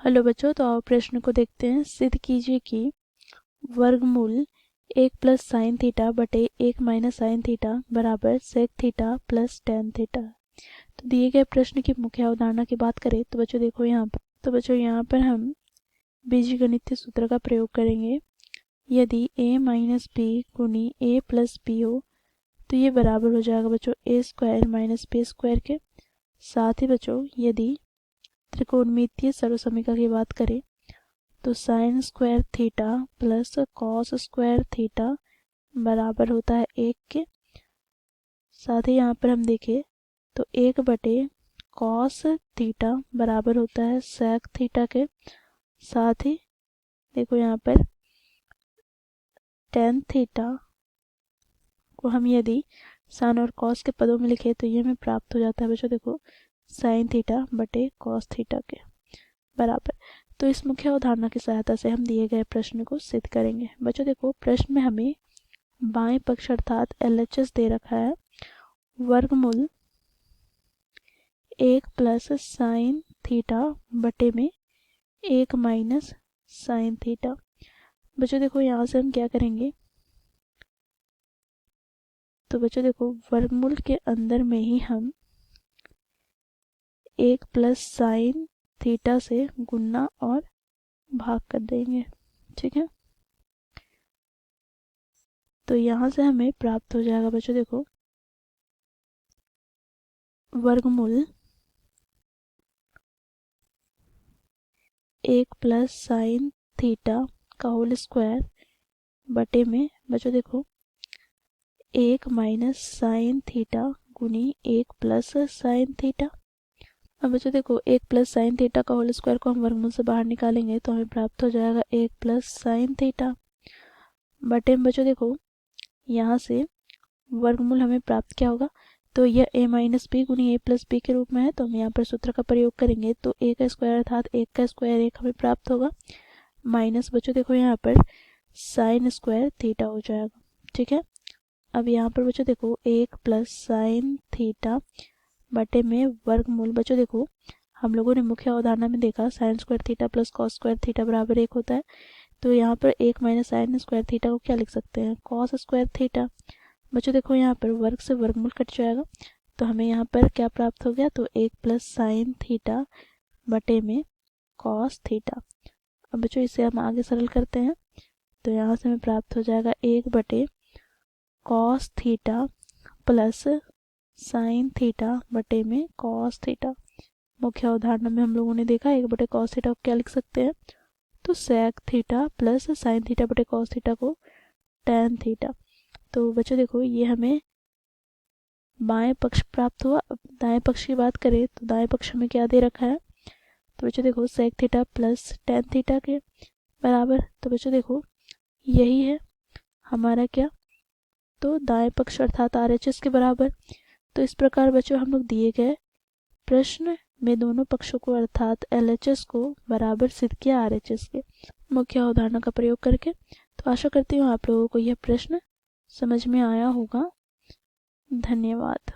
Hello बच्चों, तो आओ प्रश्न को देखते हैं। सिद्ध कीजिए कि वर्गमूल 1 प्लस साइन थीटा बटे 1 माइनस साइन थीटा बराबर sec theta plus ten theta. तो दिए गए प्रश्न की मुख्य अवधारणा की बात करें तो बच्चों देखो यहाँ पर हम बीजगणितीय सूत्र का प्रयोग करेंगे। यदि a माइनस बी गुनी a प्लस बी हो तो ये बराबर हो जाएगा बच्चों a square minus b square के। साथ ही बच्चों यदि त्रिकोणमितीय सर्वसमीकरण की बात करें तो sine square theta plus cos square theta बराबर होता है 1 के। साथ ही यहाँ पर हम देखें तो 1 बटे कॉस थीटा बराबर होता है सेक थीटा के। साथ ही देखो यहाँ पर टेन थीटा को हम यदि साइन और कॉस के पदों में लिखे तो ये हमें प्राप्त हो जाता है बच्चों देखो साइन थीटा बटे कॉस थीटा के बराबर। तो इस मुख्य अवधारणा की सहायता से हम दिए गए प्रश्न को सिद्ध करेंगे। बच्चों देखो प्रश्न में हमें बाएं पक्ष अर्थात LHS दे रखा है वर्गमूल 1 प्लस साइन थीटा बटे में 1 माइनस साइन थीटा। बच्चों देखो यहाँ से हम क्या करेंगे, तो बच्चों देखो वर्गमूल के अंदर में ही हम 1 प्लस साइन थीटा से गुणा और भाग कर देंगे, ठीक है। तो यहाँ से हमें प्राप्त हो जाएगा बच्चों देखो वर्गमूल 1 प्लस साइन थीटा का होल स्क्वायर बटे में बच्चों देखो 1 माइनस साइन थीटा गुनी 1 प्लस साइन थीटा। अब बच्चों देखो 1 प्लस साइन थीटा का होल स्क्वायर को हम वर्गमूल से बाहर निकालेंगे तो हमें प्राप्त हो जाएगा 1 प्लस साइन थीटा बटे में बच्चों देखो यहाँ से वर्गमूल हमें प्राप्त क्या होगा, तो यह a माइनस बी गुनी ए प्लस बी के रूप में है तो हम यहाँ पर सूत्र का प्रयोग करेंगे तो a का स्क्वायर अर्थात 1 का स्क्वायर 1 हमें प्राप्त होगा माइनस बच्चों देखो यहाँ पर साइन स्क्वायर थीटा हो जाएगा, ठीक है। अब यहाँ पर बच्चों देखो 1 प्लस साइन थीटा बटे में वर्गमूल बच्चों देखो हम लोगों ने मुख्य अवधारणा में देखा sine square theta plus cos square theta बराबर 1 होता है। तो यहाँ पर 1 माइनस साइन स्क्वायर थीटा को क्या लिख सकते हैं, कॉस स्क्वायर थीटा। बच्चों देखो यहाँ पर वर्ग से वर्गमूल कट जाएगा तो हमें यहाँ पर क्या प्राप्त हो गया, तो 1 प्लस साइन थीटा बटे में कॉस थीटा। अब बच्चों इसे हम आगे सरल करते हैं तो यहाँ से हमें प्राप्त हो जाएगा 1 बटे cos theta plus sine theta बटे में कॉस थीटा। मुख्य अवधारणा में हम लोगों ने देखा 1 बटे कॉस थीटा को क्या लिख सकते हैं, तो sec theta plus sine theta बटे कॉस थीटा को टेन थीटा। तो बच्चों देखो ये हमें बाएं पक्ष प्राप्त हुआ। अब दाएं पक्ष की बात करें तो दाएं पक्ष हमें क्या दे रखा है, तो बच्चों देखो sec theta plus ten theta के बराबर। तो बच्चों देखो यही है हमारा क्या, तो दाएं पक्ष अर्थात RHS के बराबर। तो इस प्रकार बच्चों हम लोग दिए गए प्रश्न में दोनों पक्षों को अर्थात LHS को बराबर सिद्ध किया RHS के मुख्य अवधारणा का प्रयोग करके। तो आशा करती हूँ आप लोगों को यह प्रश्न समझ में आया होगा। धन्यवाद।